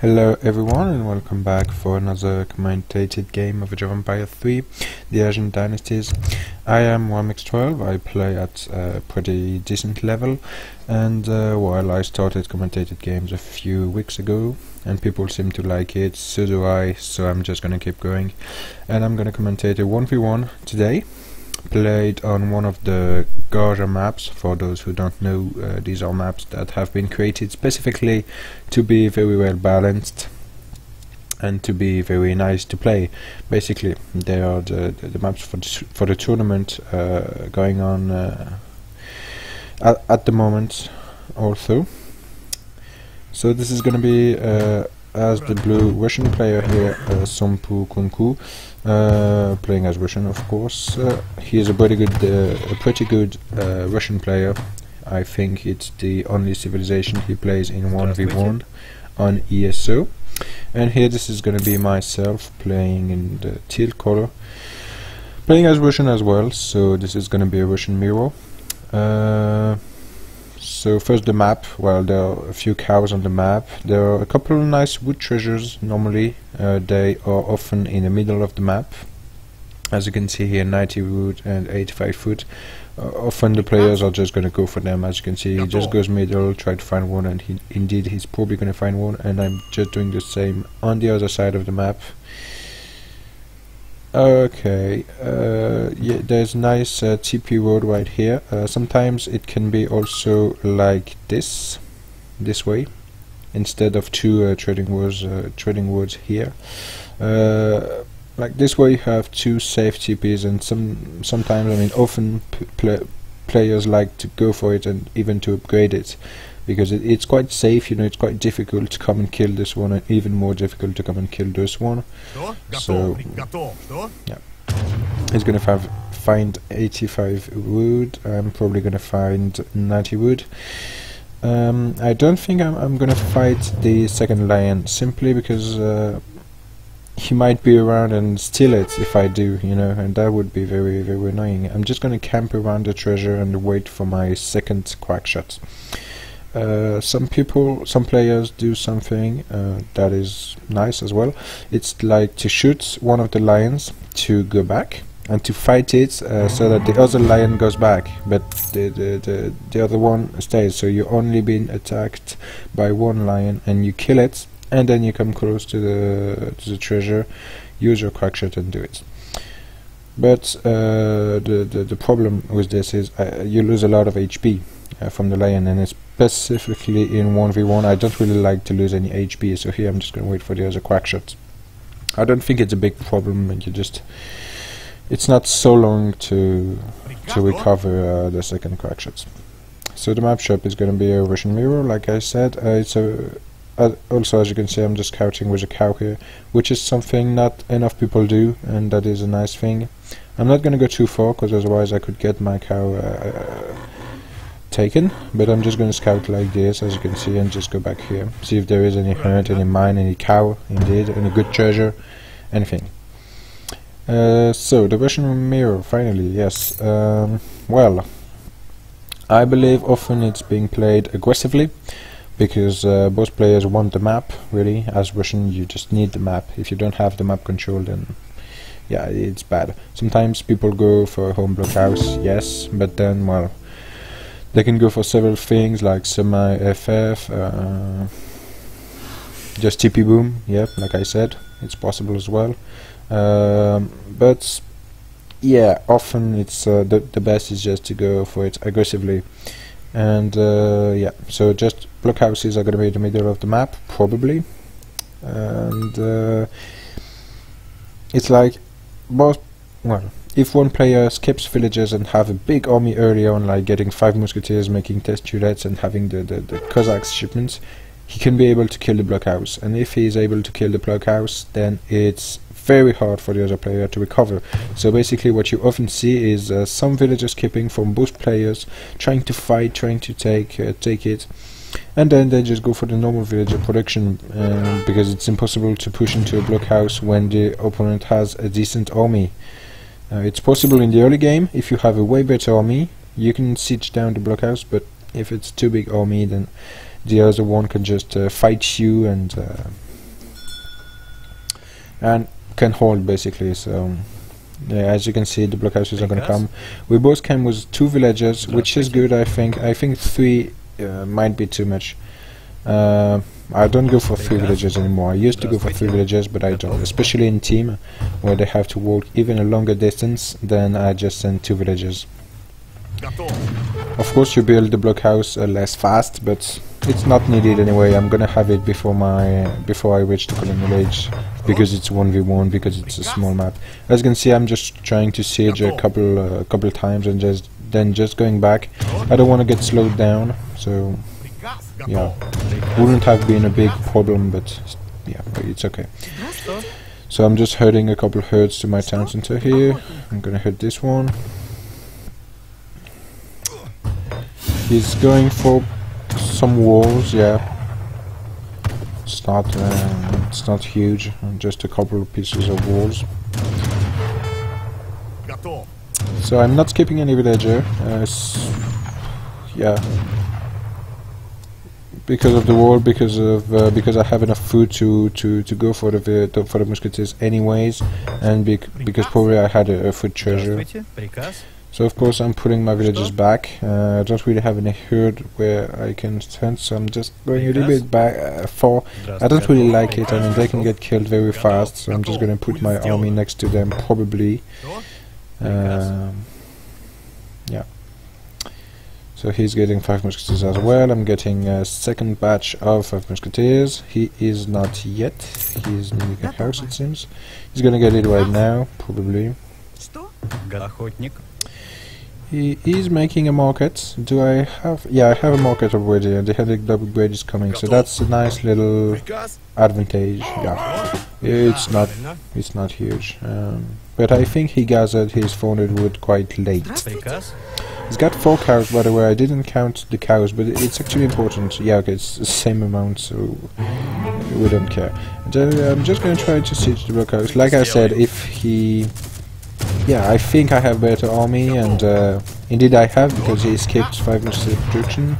Hello everyone and welcome back for another commentated game of Age of Empires 3, the Asian Dynasties. I am Ramex 12, I play at a pretty decent level, and well, I started commentated games a few weeks ago and people seem to like it, so do I, so I'm just gonna keep going. And I'm gonna commentate a 1v1 today, played on one of the Garja maps. For those who don't know, these are maps that have been created specifically to be very well balanced and to be very nice to play. Basically, they are the maps for the tournament going on at the moment also. So this is going to be as the blue Russian player here, SomppuKunkku, playing as Russian, of course. He is a pretty good Russian player. I think it's the only civilization he plays in 1v1 on ESO. And here this is going to be myself playing in the teal color, playing as Russian as well, so this is going to be a Russian mirror. So first the map. Well, there are a few cows on the map. There are a couple of nice wood treasures. Normally they are often in the middle of the map. As you can see here, 90 wood and 85 wood. Often the players are just going to go for them. As you can see, he just goes middle, try to find one, and he's probably going to find one, and I'm just doing the same on the other side of the map. Okay, yeah, there's nice TP road right here. Sometimes it can be also like this way, instead of two trading roads here. Like this way you have two safe TPs, and sometimes, I mean, often players like to go for it and even to upgrade it, because it's quite safe, you know. It's quite difficult to come and kill this one, and even more difficult to come and kill this one. So yeah, he's gonna find 85 wood. I'm probably gonna find 90 wood. I don't think I'm gonna fight the second lion, simply because he might be around and steal it if I do, you know, and that would be very, very annoying. I'm just gonna camp around the treasure and wait for my second quack shot. Some players do something that is nice as well. It's like to shoot one of the lions to go back and to fight it so that the other lion goes back, but the other one stays. So you're only being attacked by one lion and you kill it, and then you come close to the treasure, use your quack shot and do it. But the problem with this is you lose a lot of HP from the lion, and it's specifically in 1v1 I don't really like to lose any HP, so here I'm just going to wait for the other quack shot. I don't think it's a big problem, and it's not so long to recover the second quack shot. So the map shop is going to be a Russian mirror, like I said. Also, as you can see, I'm just scouting with a cow here, which is something not enough people do, and that is a nice thing. I'm not going to go too far, because otherwise I could get my cow taken, but I'm just going to scout like this, as you can see, and just go back here, see if there is any hunt, any mine, any cow, indeed, any good treasure, anything. So the Russian mirror, finally, yes. Well, I believe often it's being played aggressively, because both players want the map, really. As Russian, you just need the map. If you don't have the map control, then yeah, it's bad. Sometimes people go for a home blockhouse, yes, but then, well, they can go for several things like semi-FF, just TP boom, yep, like I said, it's possible as well. But yeah, often it's the best is just to go for it aggressively. And yeah, so just blockhouses are going to be in the middle of the map, probably. And it's like, well, if one player skips villages and have a big army early on, like getting 5 musketeers, making test turrets, and having the Cossacks shipments, he can be able to kill the blockhouse. And if he is able to kill the blockhouse, then it's very hard for the other player to recover. So basically what you often see is some villagers skipping from both players, trying to fight, trying to take it, and then they just go for the normal villager production, because it's impossible to push into a blockhouse when the opponent has a decent army. It's possible in the early game. If you have a way better army, you can siege down the blockhouse, but if it's too big army, then the other one can just fight you and and can hold basically. So yeah, as you can see, the blockhouses are gonna come. We both came with 2 villagers, which is good. I think 3 might be too much. I don't go for 3 villagers anymore. I used to go for 3 villagers, but I don't, especially in team where they have to walk even a longer distance. Then I just send 2 villagers. Of course you build the blockhouse less fast, but it's not needed anyway. I'm gonna have it before I reach the colonial age, because it's 1v1, because it's a small map. As you can see, I'm just trying to siege a couple times and just going back. I don't want to get slowed down, so yeah, wouldn't have been a big problem, but yeah, it's okay. So I'm just herding a couple herds to my town center here. I'm gonna herd this one. He's going for some walls, yeah. It's not huge, just a couple of pieces of walls. So I'm not skipping any villager. Yeah, because of the wall, because I have enough food to go for the musketeers anyways, and because probably I had a food treasure. So of course I'm putting my villagers back. I don't really have any herd where I can stand, so I'm just going a little bit back. I don't really like it. I mean, they can get killed very fast, so I'm just going to put my army next to them probably. Yeah. So he's getting 5 musketeers as well. I'm getting a second batch of 5 musketeers. He is not yet. He's near the house, it seems. He's going to get it right now, probably. He is making a market. Do I have? Yeah, I have a market already, and the headache upgrade is coming, so that's a nice little advantage. Yeah, it's not huge, but I think he gathered his 400 wood quite late. He's got 4 cows, by the way. I didn't count the cows, but it's actually important. Yeah, okay, it's the same amount, so we don't care. I'm just gonna try to siege the blockhouse. Like I said, if he... Yeah, I think I have better army, and indeed I have, because he escaped 5 musketeer production.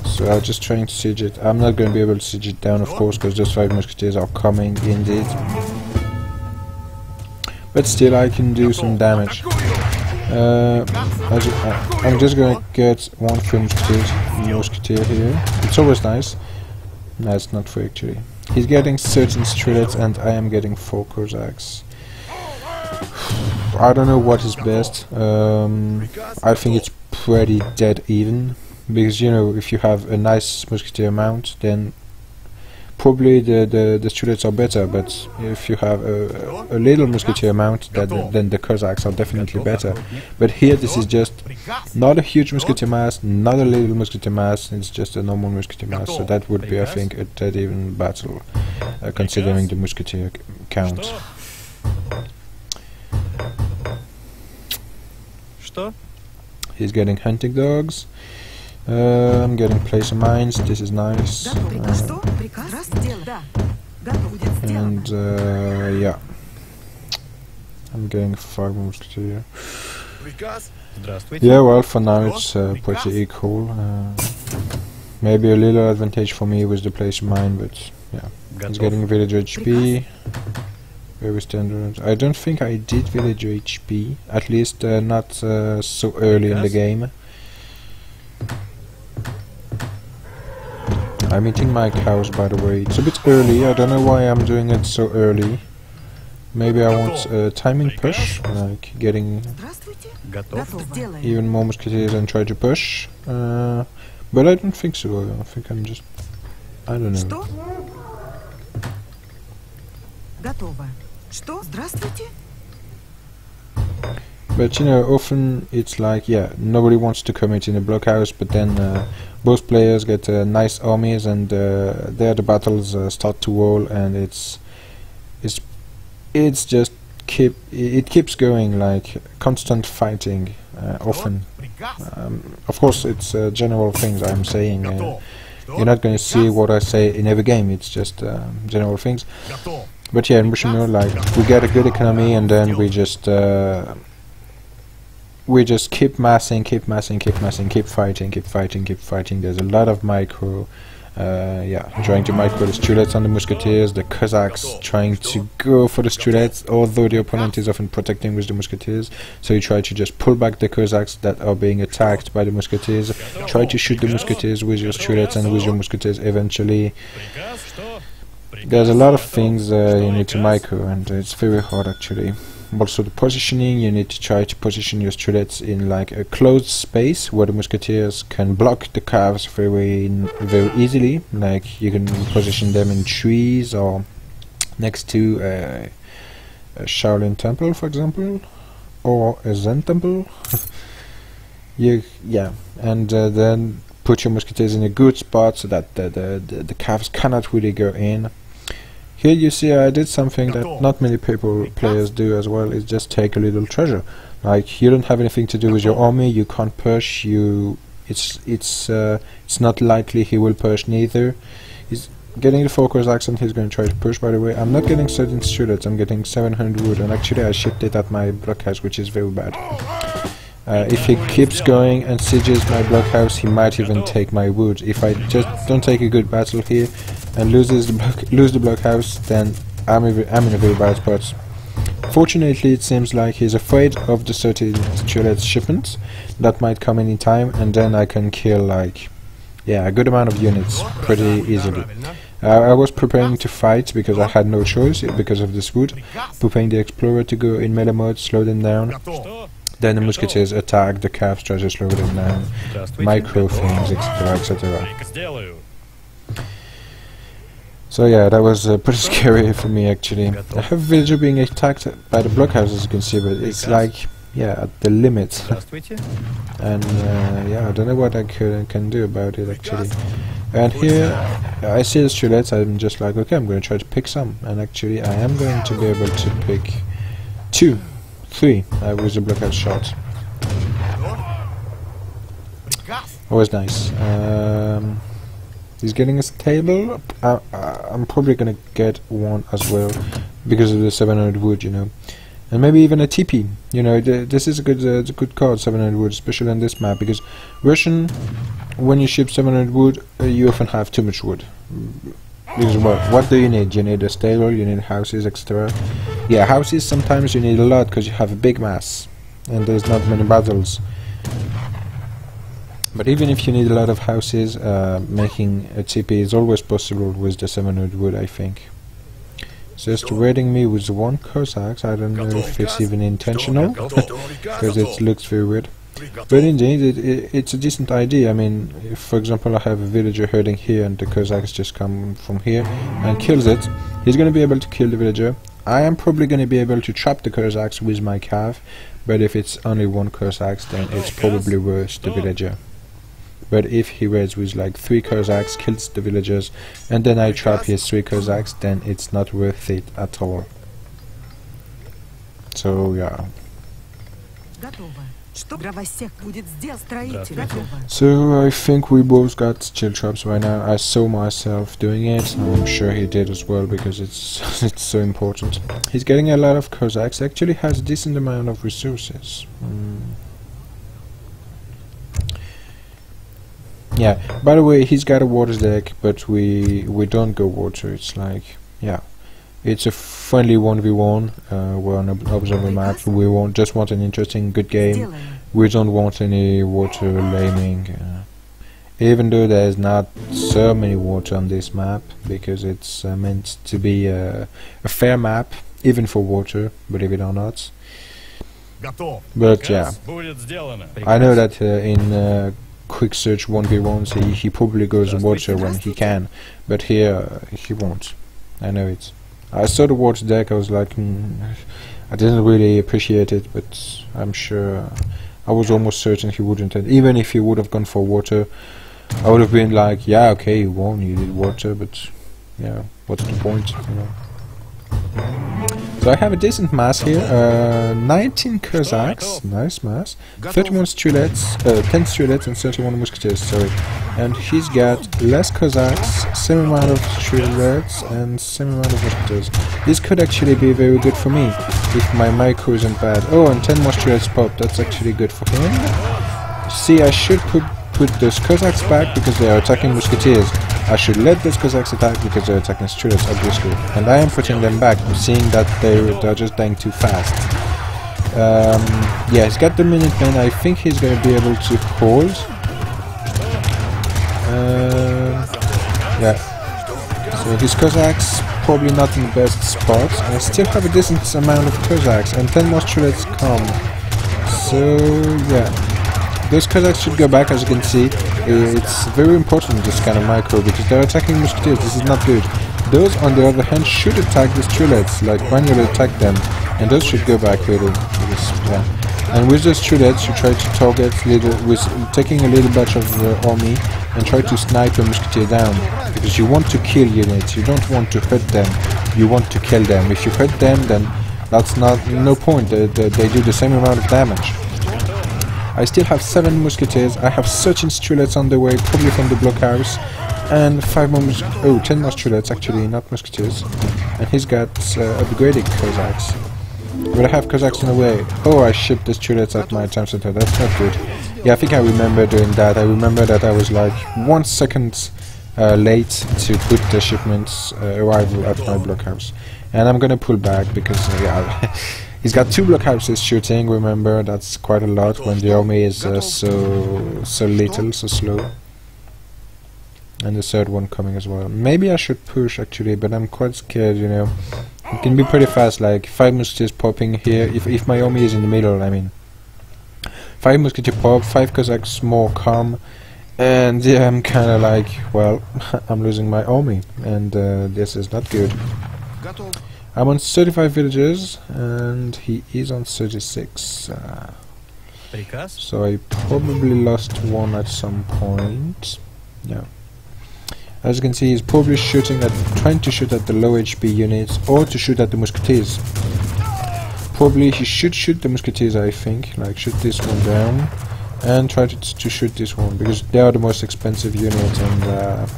So I'm just trying to siege it. I'm not going to be able to siege it down, of course, because those 5 musketeers are coming, indeed. But still, I can do some damage. I'm just going to get 1 free musketeer here. It's always nice. No, it's not free actually. He's getting 13 strelets, and I am getting 4 Cossacks. I don't know what is best. I think it's pretty dead even, because you know, if you have a nice musketeer mount, then probably the strelets are better. But if you have a little musketeer mount, then the Cossacks are definitely better. But here, this is just not a huge musketeer mass, not a little musketeer mass. It's just a normal musketeer mass. So that would be, I think, a dead even battle, considering the musketeer count. He's getting hunting dogs. I'm getting placer mines. This is nice. And yeah, I'm getting 5 musketeer. Yeah, well, for now it's pretty equal. Maybe a little advantage for me with the placer mine, but yeah. He's getting villager HP. Very standard. I don't think I did villager HP, at least not so early in the game. I'm eating my cows, by the way. It's a bit early. I don't know why I'm doing it so early. Maybe I want a timing push, like getting even more musketeers and try to push. But I don't think so. I think I'm just... I don't know. But you know, often it's like, yeah, nobody wants to commit in a blockhouse, but then both players get nice armies, and there the battles start to roll, and it's just it keeps going, like constant fighting. Often, of course, it's general things I'm saying. You're not going to see what I say in every game. It's just general things. But yeah, in Bushmire, like, we get a good economy, and then we just keep massing, keep fighting. There's a lot of micro Yeah, trying to micro the Strelets on the Musketeers, the Cossacks trying to go for the Strelets, although the opponent is often protecting with the Musketeers, so you try to just pull back the Cossacks that are being attacked by the Musketeers, try to shoot the Musketeers with your Strelets and with your Musketeers eventually. There's a lot of things you need to micro, and it's very hard actually. Also the positioning, you need to try to position your Strelets in like a closed space where the Musketeers can block the calves very easily. Like you can position them in trees or next to a Shaolin temple, for example, or a Zen temple. And then put your Musketeers in a good spot so that the calves cannot really go in. Here you see I did something that not many players do as well, is just take a little treasure. Like you don't have anything to do with your army, you can't push, it's not likely he will push neither. He's getting the 4 Cossacks and he's going to try to push, by the way. I'm not getting certain Strelets, I'm getting 700 wood, and actually I shipped it at my blockhouse, which is very bad. If he keeps going and sieges my blockhouse, he might even take my wood. If I just don't take a good battle here and lose the blockhouse, then I'm in a very bad spot. Fortunately, it seems like he's afraid of the 30 Strelets shipments that might come any time, and then I can kill like a good amount of units pretty easily. I was preparing to fight because I had no choice because of this wood, preparing the Explorer to go in melee mode, slow them down. Then the Musketeers attack the calves, try to slow them down, micro things, etc, etc. So yeah, that was pretty scary for me actually. I have a villager being attacked by the blockhouse, as you can see, but it's like, at the limit. And I don't know what I can do about it actually. And here, I see the Strelets, I'm just like, okay, I'm going to try to pick some. And actually, I am going to be able to pick 2. 3 with the blockhouse shot. Always nice. He's getting a stable. I'm probably gonna get one as well because of the 700 wood, you know, and maybe even a TP. You know, this is a good card, 700 wood, especially on this map, because Russian, when you ship 700 wood, you often have too much wood. Because what do you need? You need a stable, you need houses, etc. Yeah, houses sometimes you need a lot because you have a big mass and there's not many battles. But even if you need a lot of houses, making a TP is always possible with the 700 wood, I think. Just raiding me with 1 Cossacks, I don't know if it's even intentional, because it looks very weird. But indeed, it's a decent idea. I mean, if for example I have a villager herding here and the Cossacks just come from here and kills it, he's going to be able to kill the villager. I am probably going to be able to trap the Cossacks with my cav, but if it's only 1 Cossacks, then it's probably worth the villager. But if he raids with like 3 Cossacks, kills the villagers, and then I trap his 3 Cossacks, then it's not worth it at all. So yeah. So I think we both got chill traps right now. I saw myself doing it. I'm sure he did as well because it's so important. He's getting a lot of Cossacks. Actually has a decent amount of resources. Yeah. By the way, he's got a water deck, but we don't go water. It's like it's a friendly 1v1. We're on an observer map. We just want an interesting, good game. We don't want any water laming. Even though there's not so many water on this map, because it's meant to be a fair map, even for water, believe it or not. But yeah, I know that in quick search 1v1s he probably goes water when he can, but here he won't. I know it. I saw the water deck, I was like, I didn't really appreciate it, but I'm sure I was almost certain he wouldn't. And even if he would have gone for water, I would have been like, yeah, okay, you won, you did water, but yeah, what's the point, you know? So I have a decent mass here, 19 Cossacks, nice mass, 31 Strelets, 10 Strelets and 31 Musketeers, sorry. And he's got less Cossacks, same amount of Strelets and same amount of Musketeers. This could actually be very good for me, if my micro isn't bad. Oh, and 10 more Strelets pop, that's actually good for him. See, I should put those Cossacks back because they are attacking Musketeers. I should let those Cossacks attack because they're attacking Strelets, obviously. And I am putting them back, seeing that they're just dying too fast. Yeah, he's got the Minutemen. I think he's going to be able to hold. Yeah. So his Cossacks probably not in the best spots. I still have a decent amount of Cossacks, and 10 more Strelets come. So yeah, those Cossacks should go back. As you can see, it's very important, this kind of micro, because they're attacking Musketeers. This is not good. Those, on the other hand, should attack the Strelets, like manually attack them, and those should go back really. Because, yeah. And with the Strelets, you try to target with taking a little batch of army and try to snipe a Musketeer down, because you want to kill units. You don't want to hurt them. You want to kill them. If you hurt them, then that's no point. They do the same amount of damage. I still have 7 Musketeers. I have 13 Strelets on the way, probably from the blockhouse, and 10 more Strelets actually, not Musketeers. And he's got upgraded Cossacks. But I have Cossacks in the way. Oh, I shipped the Strelets at my time center. That's not good. Yeah, I think I remember doing that. I remember that I was like 1 second late to put the shipment's arrival at my blockhouse. And I'm gonna pull back because yeah, he's got 2 blockhouses shooting. Remember, that's quite a lot when the army is so little, so slow. And the 3rd one coming as well. Maybe I should push actually, but I'm quite scared, you know. It can be pretty fast, like 5 Musketeers popping here, if my army is in the middle, I mean. 5 Musketeers pop, 5 Cossacks more come, and yeah, I'm kinda like, well, I'm losing my army, and this is not good. I'm on 35 villages, and he is on 36. So I probably lost 1 at some point. Yeah. As you can see, he's probably trying to shoot at the low HP units, or to shoot at the Musketeers. Probably he should shoot the Musketeers, I think, like shoot this one down, and try to shoot this one, because they are the most expensive unit, and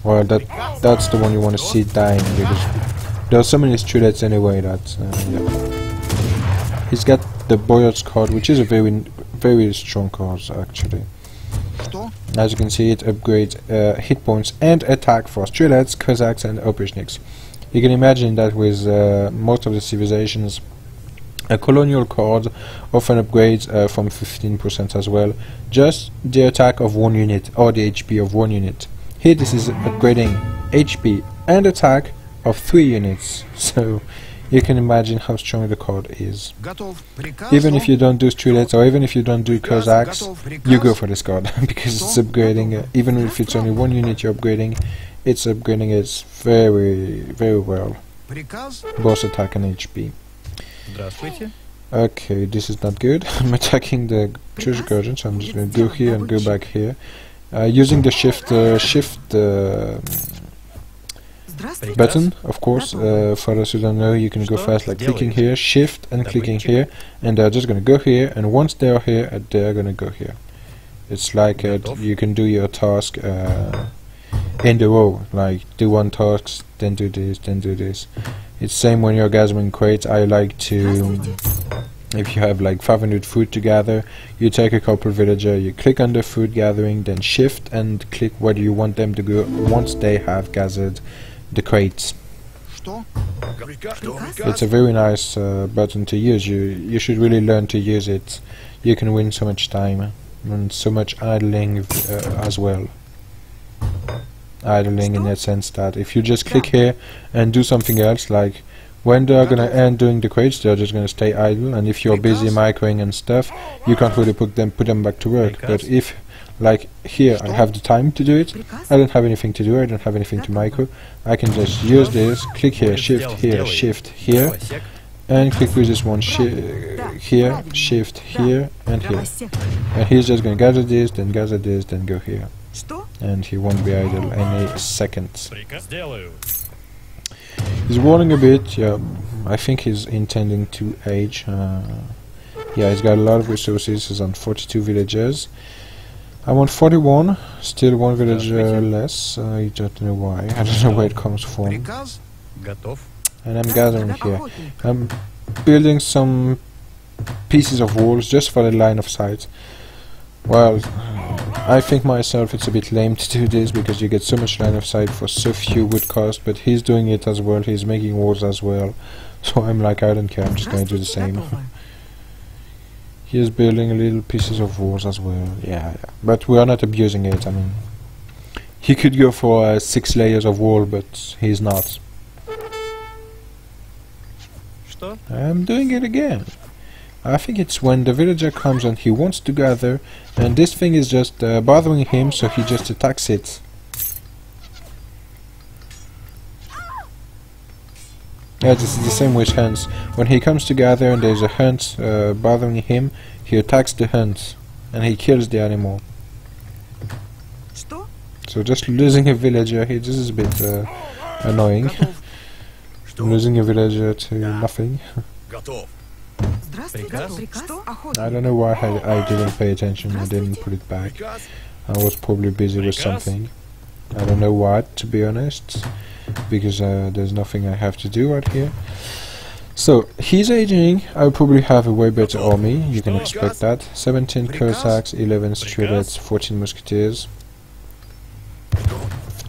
well, that's the one you want to see dying, because there are so many Strelets anyway that, yeah. He's got the Boyard's card, which is a very strong card, actually. As you can see, it upgrades hit points and attack for Strelets, Cossacks and Oprishniks. You can imagine that with most of the civilizations, a colonial card often upgrades from 15% as well, just the attack of 1 unit or the HP of 1 unit. Here this is upgrading HP and attack of 3 units, so you can imagine how strong the card is. Even if you don't do Strelets, or even if you don't do Cossacks, you go for this card, because it's upgrading, even if it's only 1 unit you're upgrading, it's upgrading it very well. Both attack and HP. Okay, this is not good. I'm attacking the Treasure Guardian, so I'm just going to go here and go back here. Using the shift button, of course. For those who don't know, you can go fast like clicking here, shift and clicking here, and they're just gonna go here, and once they're here, they're gonna go here. It's like you can do your task in the row, like do 1 task, then do this, then do this. It's same when you're gathering crates. I like to, if you have like 500 food to gather, you take a couple villager, you click on the food gathering, then shift and click where you want them to go once they have gathered the crates. It's a very nice button to use. You should really learn to use it. You can win so much time and so much idling as well. Idling in the sense that if you just click here and do something else, like when they're gonna end doing the crates, they're just gonna stay idle, and if you're busy microing and stuff, you can't really put them back to work. But if, like here, I have the time to do it, I don't have anything to do, I don't have anything to micro, I can just use this, click here, shift here, and click with this one, here, shift here, and here. And he's just gonna gather this, then go here. And he won't be idle any second. He's walling a bit, yeah, I think he's intending to age. Yeah, he's got a lot of resources, he's on 42 villagers. I'm on 41, still 1 villager less, I don't know why, I don't know where it comes from. And I'm gathering here. I'm building some pieces of walls just for the line of sight. Well, I think myself it's a bit lame to do this because you get so much line of sight for so few wood cost, but he's doing it as well, he's making walls as well. So I'm like, I don't care, I'm just going to do the same. He's building little pieces of walls as well, yeah. But we are not abusing it, I mean. He could go for 6 layers of wall, but he's not. I'm doing it again. I think it's when the villager comes and he wants to gather, and this thing is just bothering him, so he just attacks it. Yeah, this is the same with hunts. When he comes to gather and there's a hunt bothering him, he attacks the hunt and he kills the animal. So just losing a villager here, this is a bit annoying. Losing a villager to nothing. I don't know why I didn't pay attention, I didn't put it back. I was probably busy with something. I don't know what, to be honest, because there's nothing I have to do out here. So, he's aging, I'll probably have a way better army, you can expect that. 17 Cossacks, 11 Strelets, 14 Musketeers.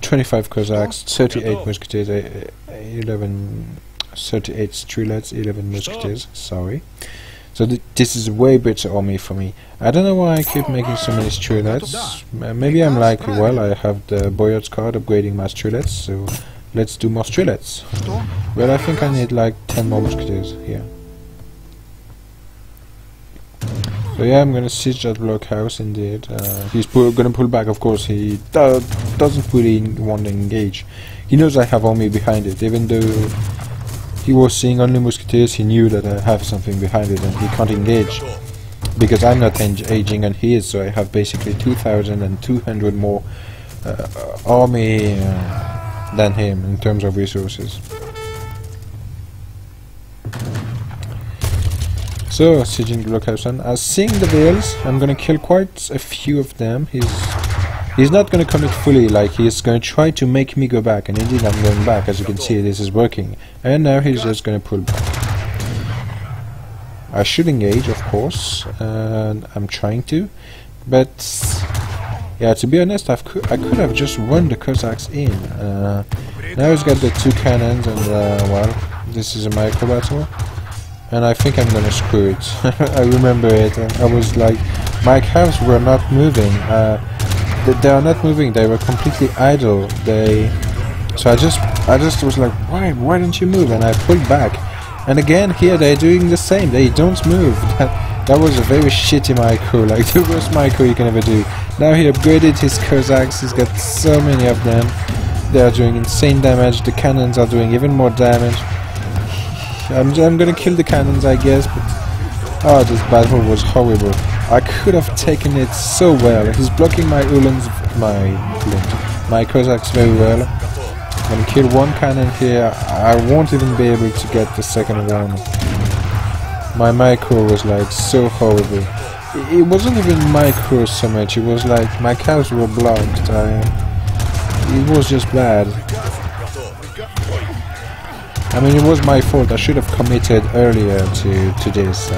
25 Cossacks, 38 Musketeers, 38 Strelets, 11 Musketeers, sorry. So this is a way better army for me. I don't know why I keep making so many Strelets. Maybe I'm like, well, I have the Boyard's card upgrading my Strelets, so let's do more Strelets. Well, I think I need like 10 more Musketeers here. So yeah, I'm gonna siege that blockhouse indeed. He's gonna pull back, of course. He doesn't really want to engage. He knows I have army behind it, even though he was seeing only Musketeers, he knew that I have something behind it and he can't engage. Because I'm not aging and he is, so I have basically 2,200 more army than him in terms of resources. So, sieging blockhouse, and seeing the Vales, I'm gonna kill quite a few of them. He's not gonna commit fully, like he's gonna try to make me go back, and indeed I'm going back, as you can see this is working. And now he's just gonna pull back. I should engage, of course, and I'm trying to, but yeah, to be honest, I could have just run the Cossacks in. Now he's got the 2 cannons, and well, this is a micro battle. And I think I'm gonna screw it. I remember it. I was like, my cows were not moving. They are not moving. They were completely idle. So I just was like, why don't you move? And I pulled back. And again, here they're doing the same. They don't move. That was a very shitty micro, like the worst micro you can ever do. Now he upgraded his Cossacks. He's got so many of them. They are doing insane damage. The cannons are doing even more damage. I'm gonna kill the cannons, I guess, but oh, this battle was horrible. I could have taken it so well. He's blocking my Ulans, my Cossacks very well. I'm gonna kill one cannon here. I won't even be able to get the second one. My micro was like so horrible. It wasn't even micro so much. It was like my cows were blocked. It was just bad. I mean, it was my fault. I should have committed earlier to this.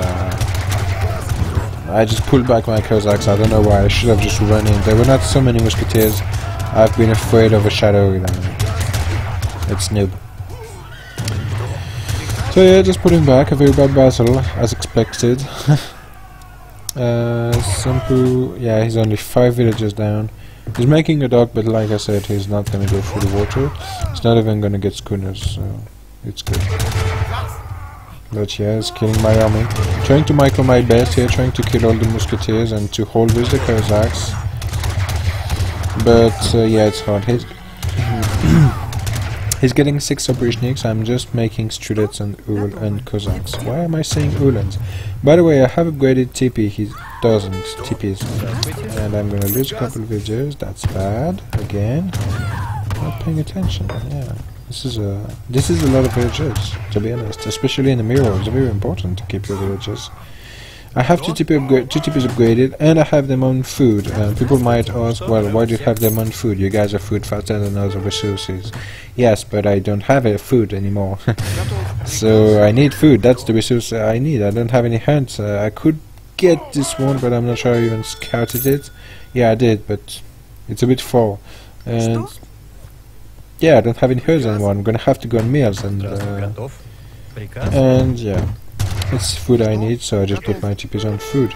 I just pulled back my Cossacks. I don't know why. I should have just run in. There were not so many Musketeers. I've been afraid of a shadow. It's noob. So yeah, just putting back. A very bad battle, as expected. Somppu, yeah, he's only 5 villages down. He's making a dock, but like I said, he's not gonna go through the water. He's not even gonna get schooners, so it's good. But yeah, he's killing my army. Trying to micro my best here, trying to kill all the Musketeers and to hold with the Cossacks. But yeah, it's hard. He's getting 6 Obrishniks. I'm just making Strelets and Cossacks. Why am I saying Ulans? By the way, I have upgraded TP. He doesn't. TPs. And I'm gonna lose a couple of villagers. That's bad. Again. Not paying attention. Yeah. This is a lot of villagers, to be honest. Especially in the mirror. It's very important to keep your villagers. I have 2 TPs upgraded, and I have them on food. People might ask, well, why do you have them on food? You guys are food faster than other resources. Yes, but I don't have food anymore. So I need food. That's the resource I need. I don't have any hunts. I could get this one, but I'm not sure I even scouted it. Yeah, I did, but it's a bit far. And yeah, I don't have any herds anymore. I'm gonna have to go on meals, and yeah, it's food I need, so I just put my TPs on food.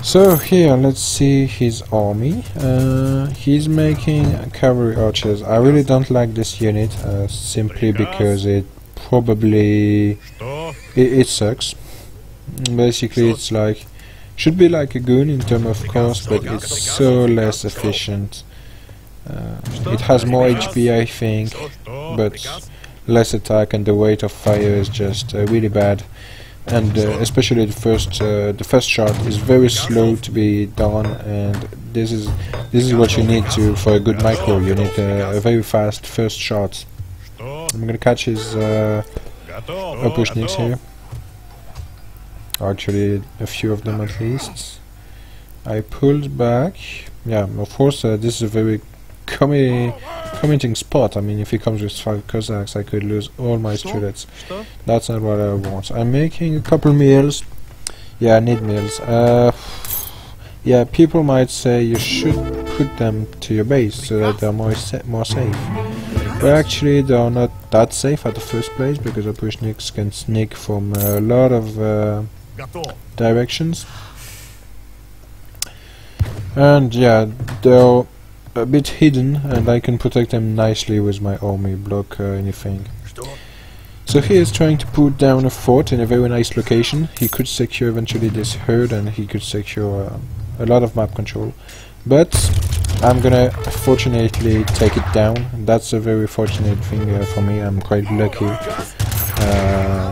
So here, let's see his army. He's making cavalry archers. I really don't like this unit, simply because it probably it sucks. Basically, it's like should be like a goon in terms of cost, but it's so less efficient. It has more HP, I think, but less attack, and the rate of fire is just really bad. And especially the first shot is very slow to be done, and this is what you need for a good micro. You need a very fast first shot. I'm gonna catch his opportunities here. Actually, a few of them at least. I pulled back. Yeah, of course, this is a very commenting spot. I mean, if he comes with 5 Cossacks, I could lose all my students. That's not what I want. I'm making a couple meals. Yeah, I need meals. Yeah, people might say you should put them to your base so that they're more safe. But actually, they are not that safe at the first place, because opportunists can sneak from a lot of directions. And yeah, they're a bit hidden, and I can protect them nicely with my army, block anything. So he is trying to put down a fort in a very nice location. He could secure eventually this herd, and he could secure a lot of map control. But I'm gonna fortunately take it down. That's a very fortunate thing for me. I'm quite lucky,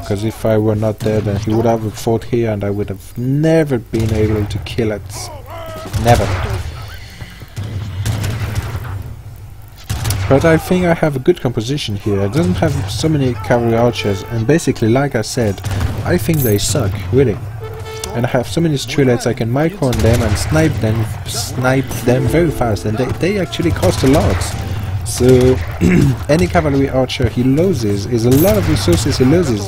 because if I were not there, then he would have a fort here, and I would have never been able to kill it. Never. But I think I have a good composition here. It doesn't have so many cavalry archers, and basically, like I said, I think they suck, really. And I have so many strelets, I can micro on them and snipe them very fast, and they actually cost a lot. So any cavalry archer he loses is a lot of resources he loses.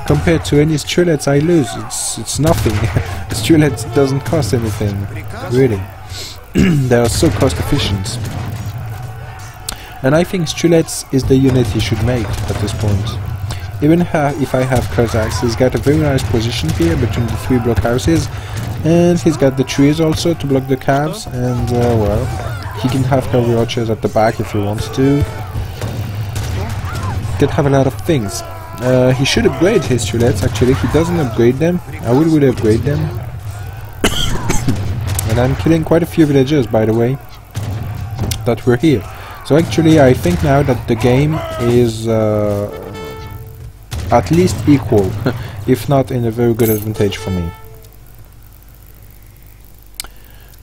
Compared to any strelets I lose, it's nothing. The strelets doesn't cost anything, really. They are so cost efficient. And I think strelets is the unit he should make at this point. Even if I have Cossacks, he's got a very nice position here between the 3 blockhouses, and he's got the trees also to block the cabs, and well, he can have cavalry archers at the back if he wants to. He can have a lot of things. He should upgrade his strelets, actually. He doesn't upgrade them. I would upgrade them. And I'm killing quite a few villagers, by the way, that were here. So actually, I think now that the game is at least equal, if not in a very good advantage for me.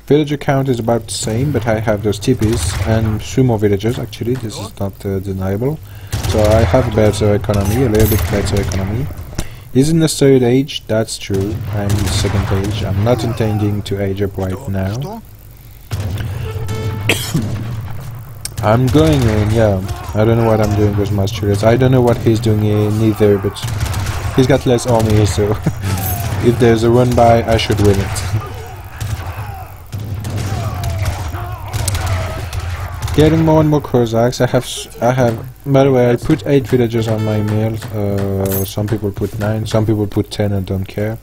Villager count is about the same, but I have those TPs and 3 more villagers, actually. This is not deniable. So I have a better economy, a little bit better economy. He's in the 3rd age, that's true. I'm in the 2nd age. I'm not intending to age up right now. I'm going in, yeah. I don't know what I'm doing with my students. I don't know what he's doing neither, but he's got less army, so if there's a run by, I should win it. Getting more and more Cossacks. I have. By the way, I put 8 villagers on my meals. Some people put 9, some people put 10 and don't care.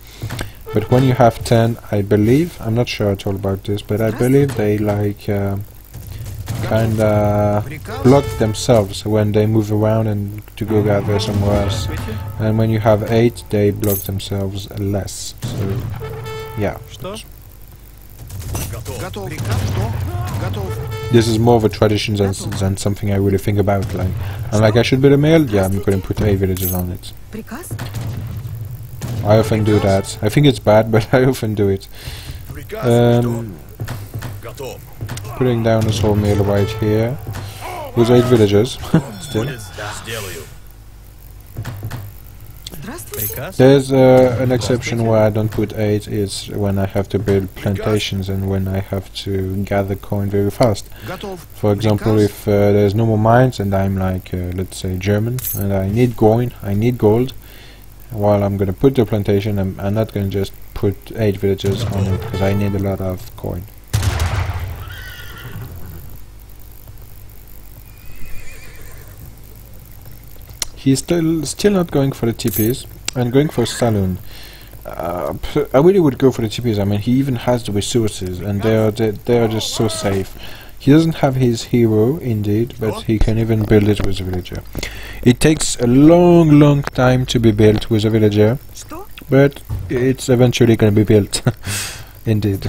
But when you have 10, I believe, I'm not sure at all about this, but I believe they like kinda block themselves when they move around and to go gather somewhere else. And when you have 8, they block themselves less. So, yeah. This is more of a tradition than something I really think about. Like, I'm like, I should build a mill? Yeah, I'm gonna put 8 villages on it. I often do that. I think it's bad, but I often do it. Putting down this whole mill right here. With 8 villagers. Still. There's an exception where I don't put 8, is when I have to build plantations and when I have to gather coin very fast. For example, if there's no more mines and I'm like, let's say German, and I need coin, I need gold, while I'm gonna put the plantation. I'm not gonna just put 8 villagers on it because I need a lot of coin. He's still not going for the TPs and going for saloon. I really would go for the TPs. I mean, he even has the resources, and they are just so safe. He doesn't have his hero, indeed, but he can even build it with a villager. It takes a long time to be built with a villager, but it's eventually going to be built. Indeed.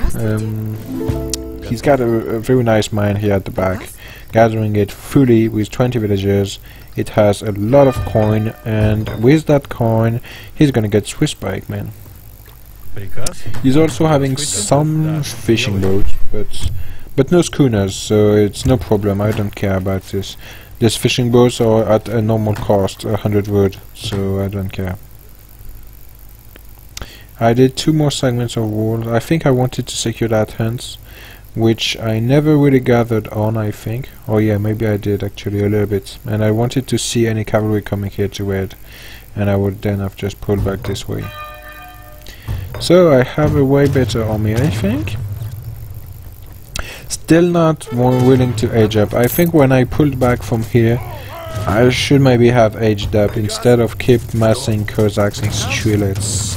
He's got a very nice mine here at the back, gathering it fully with 20 villagers. It has a lot of coin, and with that coin, he's going to get Swiss pikemen. He's also having some fishing boats, but no schooners, so it's no problem. I don't care about this. These fishing boats are at a normal cost, 100 wood, so I don't care. I did 2 more segments of walls. I think I wanted to secure that hence, which I never really gathered on, I think. Oh yeah, maybe I did actually a little bit. And I wanted to see any cavalry coming here to red, and I would then have just pulled back this way. So I have a way better army, I think. Still not more willing to age up. I think when I pulled back from here, I should maybe have aged up instead of keep massing Cossacks and Strelets.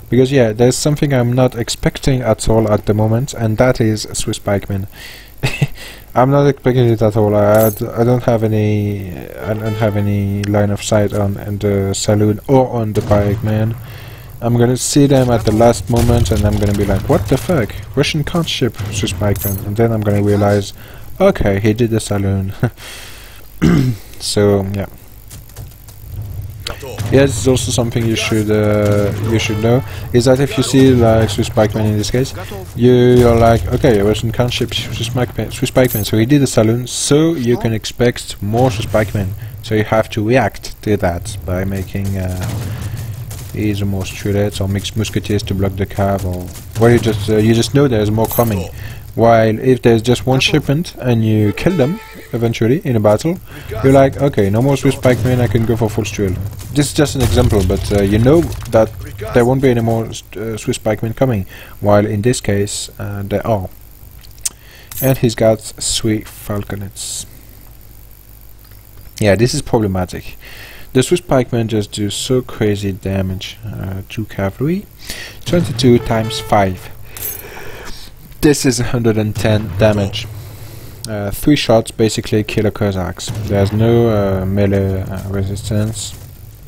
Because yeah, there's something I'm not expecting at all at the moment, and that is Swiss pikemen. I'm not expecting it at all. I don't have any line of sight on the saloon or on the pikemen. I'm gonna see them at the last moment, and I'm gonna be like, what the fuck? Russian can't ship Swiss pikemen, and then I'm gonna realize, okay, he did the saloon. So yeah. Yes, it's also something you should know, is that if you see like Swiss pikemen in this case, you're like, okay, Russian can't ship Swiss pikemen, so he did the saloon, so you can expect more Swiss pikemen. So you have to react to that by making either more Strelets or mixed musketeers to block the cav, or you just know there's more coming. While if there's just one shipment and you kill them eventually in a battle, you're like, okay, no more Swiss pikemen, I can go for full Strel. This is just an example, but you know that there won't be any more Swiss pikemen coming, while in this case there are. And he's got 3 falconets. Yeah, this is problematic. The Swiss pikemen just do so crazy damage to cavalry. 22 times 5. This is 110 damage. 3 shots basically kill a Cossacks. There's no melee resistance.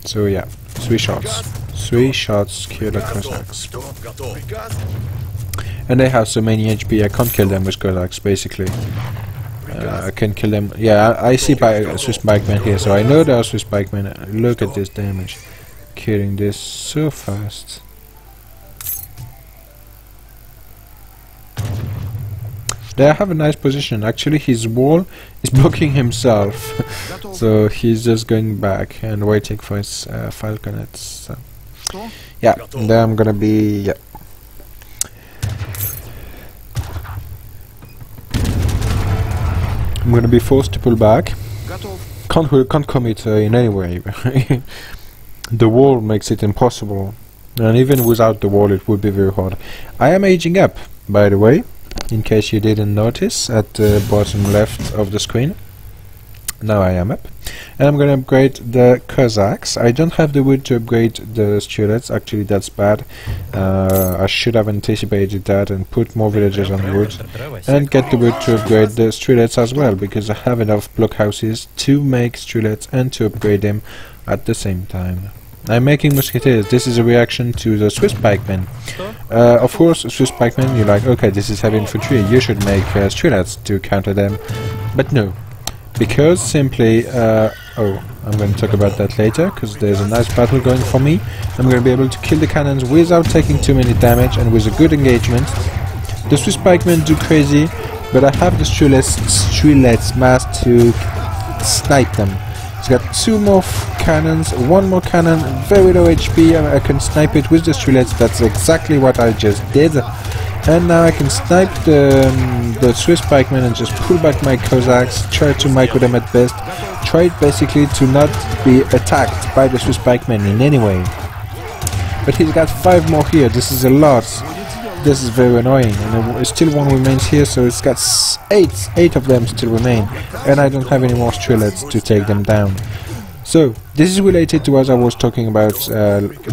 So yeah, 3 shots. 3 shots kill a Cossacks. And they have so many HP, I can't kill them with Cossacks basically. I can kill them. Yeah, I see Swiss pikemen here, so I know there are Swiss pikemen. Look at this damage. Killing this so fast. They have a nice position. Actually, his wall is blocking himself. So he's just going back and waiting for his falconets. So. Yeah, and then I'm gonna be... yeah. I'm gonna be forced to pull back. Can't commit in any way. The wall makes it impossible, and even without the wall it would be very hard. I am aging up, by the way, in case you didn't notice, at the bottom left of the screen. Now I am up, and I'm gonna upgrade the Cossacks. I don't have the wood to upgrade the Strelets. Actually, that's bad. I should have anticipated that and put more villagers on the wood, and get the wood to upgrade the Strelets as well, because I have enough blockhouses to make Strelets and to upgrade them at the same time. I'm making musketeers. This is a reaction to the Swiss pikemen. Of course, Swiss pikemen, you're like, okay, this is heavy infantry, you should make Strelets to counter them. But no. Because simply, oh, I'm going to talk about that later, because there's a nice battle going for me. I'm going to be able to kill the cannons without taking too many damage and with a good engagement. The Swiss pikemen do crazy, but I have the Strelets massed to snipe them. It's got 2 more cannons, 1 more cannon, very low HP, and I can snipe it with the Strelets. That's exactly what I just did. And now I can snipe the Swiss pikemen and just pull back my Cossacks, try to micro them at best, try basically to not be attacked by the Swiss pikemen in any way. But he's got 5 more here, this is a lot. This is very annoying, and still one remains here, so it's got 8 of them still remain, and I don't have any more strelets to take them down. So this is related to what I was talking about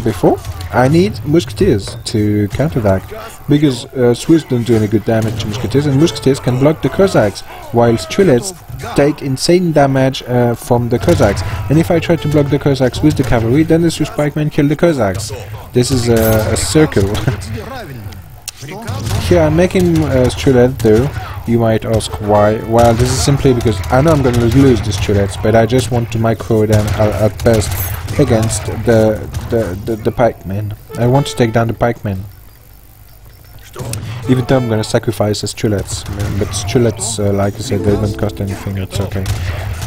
before. I need musketeers to counterattack, because Swiss don't do any good damage to musketeers, and musketeers can block the Cossacks, while strelets take insane damage from the Cossacks. And if I try to block the Cossacks with the cavalry, then the Swiss pikemen kill the Cossacks. This is a circle. Here I'm making strelets though. You might ask why. Well, this is simply because I know I'm going to lose the strelets, but I just want to micro them at best against the pikemen. I want to take down the pikemen. Even though I'm going to sacrifice the strelets, but strelets, like I said, they don't cost anything. It's okay.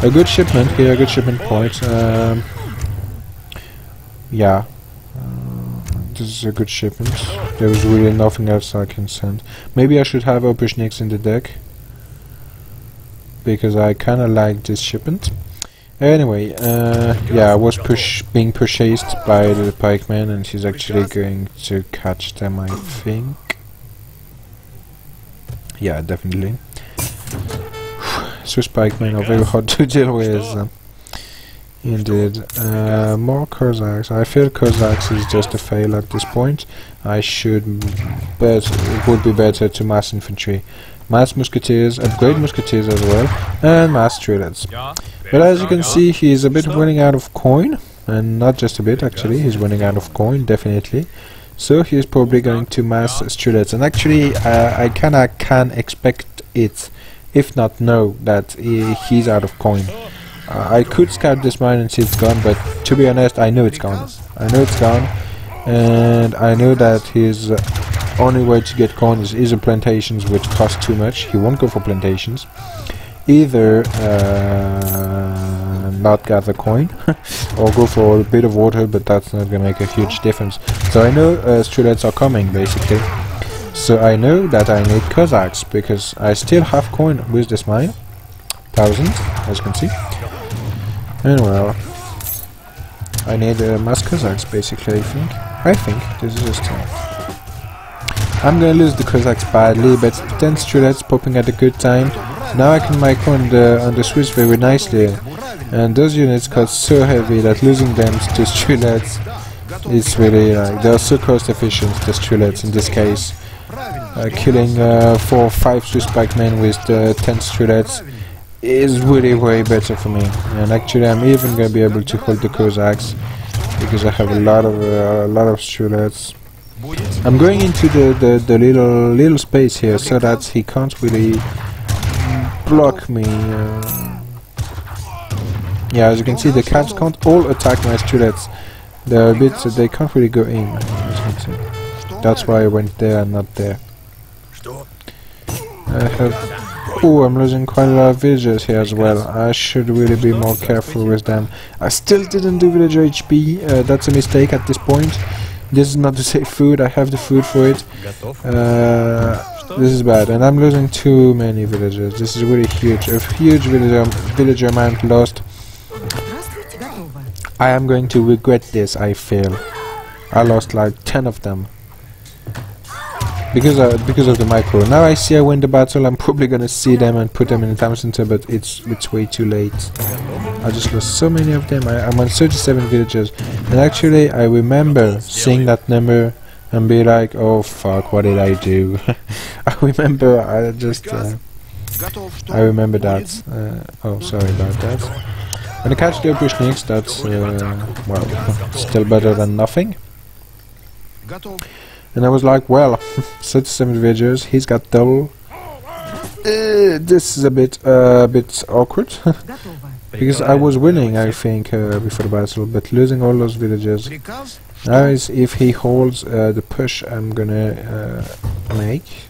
A good shipment here, a good shipment point. Yeah. This is a good shipment. There was really nothing else I can send. Maybe I should have Opushniks in the deck, because I kinda like this shipment. Anyway, yeah, I was being purchased by the pikeman, and he's actually going to catch them, I think. Yeah, definitely. Swiss pikemen are very hard to deal with. Indeed. More Cossacks. I feel Cossacks is just a fail at this point. I should bet it would be better to mass infantry. Mass musketeers, upgrade musketeers as well, and mass strelets. But as you can see, he's a bit running out of coin, and not just a bit actually, he's running out of coin, definitely. So he's probably going to mass strelets, and actually I kinda can expect it, if not know, that he's out of coin. I could scout this mine and see it's gone, but to be honest, I know it's gone. I know it's gone, and I know that his only way to get coin is either plantations, which cost too much. He won't go for plantations. Either not gather coin, or go for a bit of water, but that's not gonna make a huge difference. So I know strelets are coming, basically. So I know that I need Cossacks, because I still have coin with this mine. 1,000, as you can see. And well, I need mass Cossacks basically, I think. This is just I'm gonna lose the Cossacks badly, but 10 strelets popping at a good time. Now I can micro on the Swiss very nicely, and those units got so heavy that losing them to strelets is really like, they're so cost efficient, the strelets in this case. Killing 4 or 5 Swiss pikemen with the 10 strelets is really way better for me, and actually I'm even gonna be able to hold the Cossacks because I have a lot of strelets. I'm going into the little space here so that he can't really block me. Yeah, as you can see, the cats can't all attack my strelets. They're a bit, they can't really go in. As you can see. That's why I went there and not there. I have. Oh, I'm losing quite a lot of villagers here as well. I should really be more careful with them. I still didn't do villager HP. That's a mistake at this point. This is not to save food. I have the food for it. This is bad, and I'm losing too many villagers. This is really huge. A huge villager amount lost. I am going to regret this, I feel. I lost like 10 of them. Because of the micro. Now I see I win the battle, I'm probably gonna see them and put them in the town center, but it's way too late. I just lost so many of them. I'm on 37 villagers, and actually I remember seeing that number and be like, oh fuck, what did I do? I remember, I remember that. Oh, sorry about that. When I catch the Opushniks, that's, well, still better than nothing. And I was like, well, 37 villagers, he's got double. This is a bit awkward. Because I was winning, I think, before the battle, but losing all those villagers. Now is if he holds the push I'm gonna make.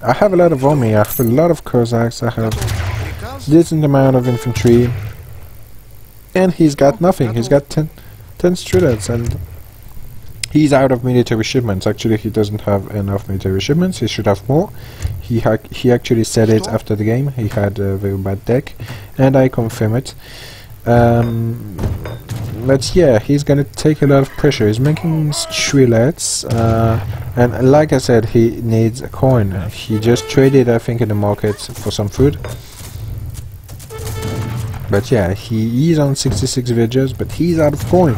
I have a lot of army, I have a lot of Cossacks, I have decent amount of infantry. And he's got nothing, he's got 10 strelets, and He's out of military shipments. Actually, he doesn't have enough military shipments. He should have more. He actually said it after the game. He had a very bad deck, and I confirm it. But yeah, he's gonna take a lot of pressure. He's making strelets, and like I said, he needs a coin. He just traded, I think, in the market for some food. But yeah, he is on 66 villagers, but he's out of coin.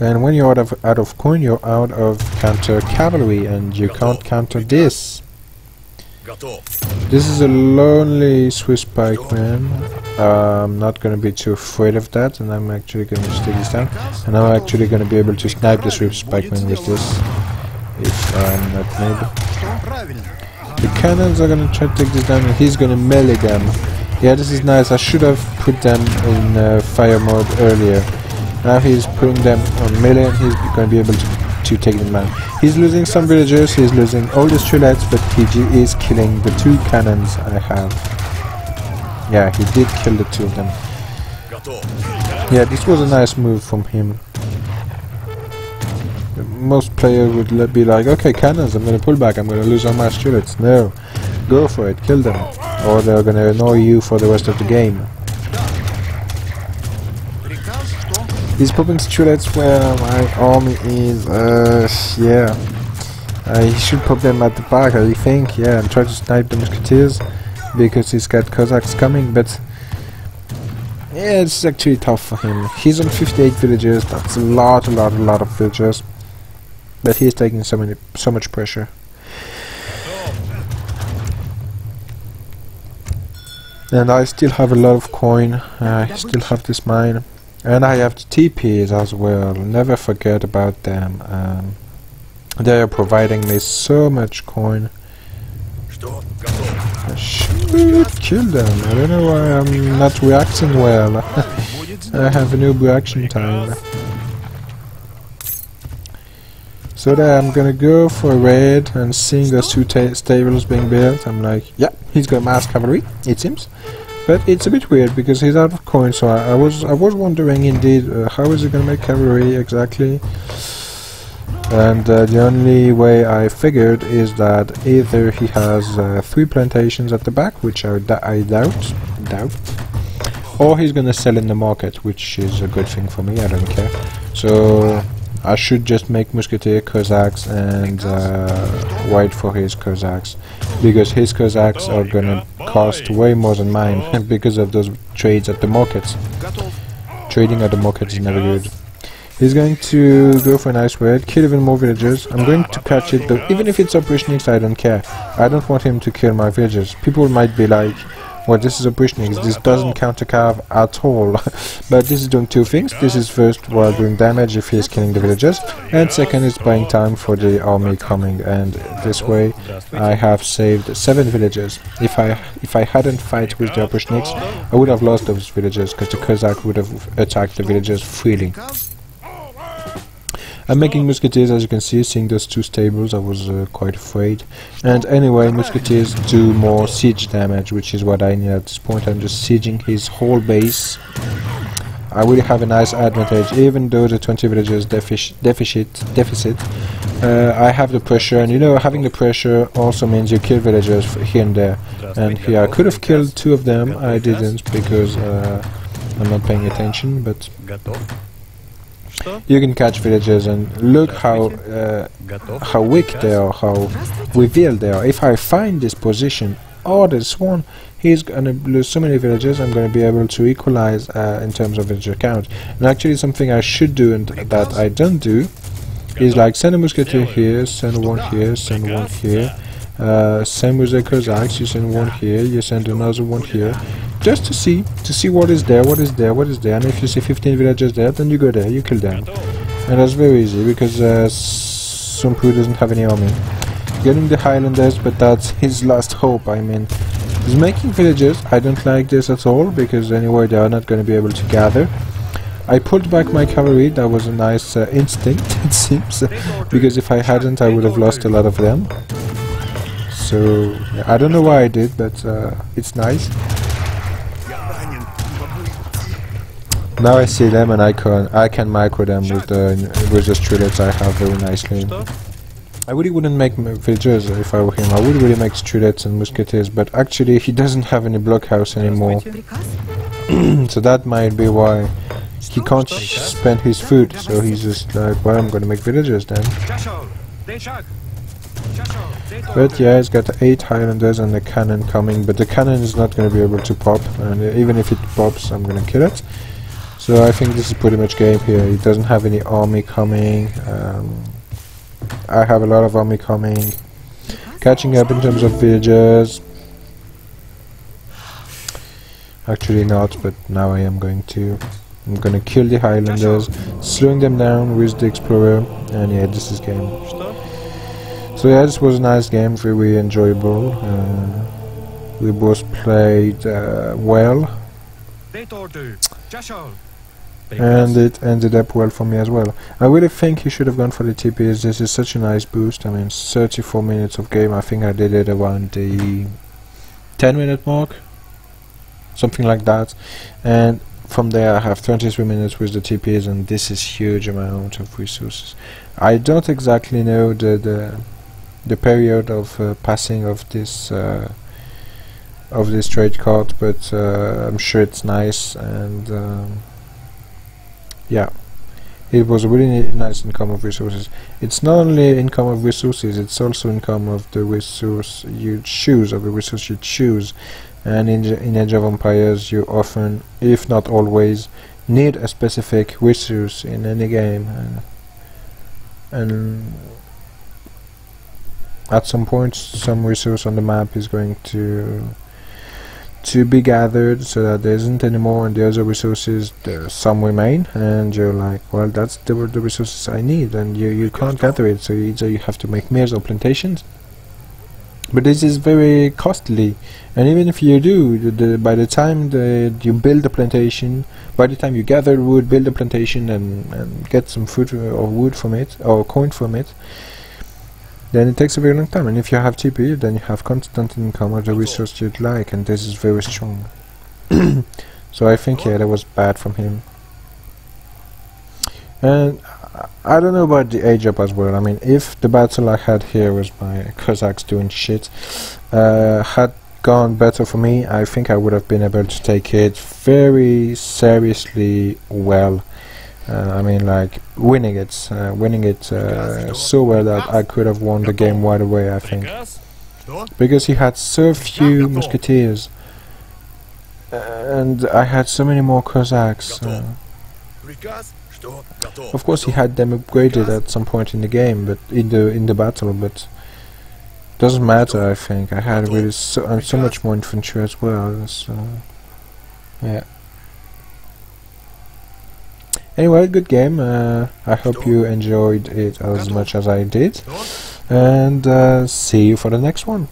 And when you're out of coin, you're out of counter cavalry, and you can't counter this. This is a lonely Swiss pikeman. I'm not gonna be too afraid of that, and I'm actually gonna just take this down. And I'm actually gonna be able to snipe the Swiss pikeman with this, if I'm not maybe. The cannons are gonna try to take this down, and he's gonna melee them. Yeah, this is nice. I should have put them in fire mode earlier. Now he's putting them on melee, and he's going to be able to take them down. He's losing some villagers, he's losing all the strelets, but he is killing the 2 cannons I have. Yeah, he did kill the 2 of them. Yeah, this was a nice move from him. Most players would be like, okay, cannons, I'm going to pull back, I'm going to lose all my strelets. No, go for it, kill them, or they're going to annoy you for the rest of the game. He's popping strelets where my army is, yeah. He should pop them at the back, I think, yeah, and try to snipe the musketeers, because he's got Cossacks coming, but yeah, it's actually tough for him. He's on 58 villagers, that's a lot of villagers, but he's taking so much pressure. And I still have a lot of coin, I still have this mine. And I have the TPs as well, never forget about them. They are providing me so much coin. I should kill them. I don't know why I'm not reacting well. I have a noob reaction time. So there, I'm gonna go for a raid, and seeing those 2 stables being built, I'm like, yeah, he's got mass cavalry, it seems. But it's a bit weird because he's out of coin, so I was wondering indeed how is he gonna make cavalry exactly. And the only way I figured is that either he has 3 plantations at the back, which I doubt, or he's gonna sell in the market, which is a good thing for me. I don't care. So I should just make musketeer Cossacks and wait for his Cossacks, because his Cossacks are gonna cost way more than mine because of those trades at the markets. Trading at the market is never good. He's going to go for a nice raid, kill even more villagers. I'm going to catch it though, even if it's Oprishniks, I don't care. I don't want him to kill my villagers. People might be like, well, this is Oprishniks, this doesn't counter cav at all. But this is doing 2 things. This is first while doing damage if he's killing the villagers, and second is buying time for the army coming, and this way I have saved 7 villagers. If I hadn't fight with the Oprishniks, I would have lost those villagers, because the Cossack would have attacked the villagers freely. I'm making musketeers, as you can see. Seeing those 2 stables, I was quite afraid. And anyway, musketeers do more siege damage, which is what I need at this point. I'm just sieging his whole base. I really have a nice advantage, even though the 20 villagers deficit. I have the pressure, and you know, having the pressure also means you kill villagers here and there. And here I could have killed 2 of them, I didn't, because I'm not paying attention, but you can catch villagers, and look how weak they are, how revealed they are. If I find this position or this one, he's gonna lose so many villagers. I'm gonna be able to equalize in terms of villager count. And actually, something I should do and that I don't do is like send a musketeer here, send 1 here, send 1 here. Same with the Cossacks, you send 1 here, you send another 1 here, just to see what is there, and if you see 15 villagers there, then you go there, you kill them. And that's very easy, because Somppu doesn't have any army. Getting the Highlanders, but that's his last hope. I mean, he's making villagers. I don't like this at all, because anyway they are not going to be able to gather. I pulled back my cavalry. That was a nice instinct, it seems, because if I hadn't, I would have lost a lot of them. So yeah, I don't know why I did, but it's nice. Now I see them and I can micro them with the strelets I have very nicely. I really wouldn't make villagers if I were him. I would really make strelets and musketeers, but actually he doesn't have any blockhouse anymore. So that might be why he can't spend his food. So he's just like, well, I'm gonna make villagers then. But yeah, he's got 8 Highlanders and a cannon coming, but the cannon is not gonna be able to pop, and even if it pops, I'm gonna kill it. So I think this is pretty much game here. He doesn't have any army coming. I have a lot of army coming. Catching up in terms of villagers. Actually not, but now I am going to. I'm gonna kill the Highlanders, slowing them down with the Explorer, and yeah, this is game. So yeah, this was a nice game, very enjoyable. We both played well. And it ended up well for me as well. I really think he should have gone for the TPs. This is such a nice boost. I mean, 34 minutes of game. I think I did it around the 10-minute mark, something like that. And from there I have 23 minutes with the TPs, and this is huge amount of resources. I don't exactly know the period of passing of this trade card, but I'm sure it's nice. And yeah, it was a really nice income of resources. It's not only income of resources, it's also income of the resource you choose, of the resource you choose. And in Age of Empires, you often, if not always, need a specific resource in any game, and at some point, some resource on the map is going to be gathered, so that there isn't anymore, and the other resources, some remain, and you're like, well, that's the resources I need, and you can't gather it, so either you have to make mills or plantations. But this is very costly, and even if you do, by the time you build a plantation, by the time you gather wood, build a plantation, and get some food or wood from it, or coin from it, then it takes a very long time. And if you have TP, then you have constant income of the resource you'd like, and this is very strong. So I think, yeah, that was bad from him. And I don't know about the age up as well. I mean, if the battle I had here was my Cossacks doing shit had gone better for me, I think I would have been able to take it very seriously well. I mean, like, winning it so well that I could have won the game right away, I think. Because he had so few musketeers, and I had so many more Cossacks. Of course, he had them upgraded at some point in the game, but in the battle, but doesn't matter. I think I had really so much more infantry as well. So yeah. Anyway, good game. I hope you enjoyed it as much as I did, and see you for the next one.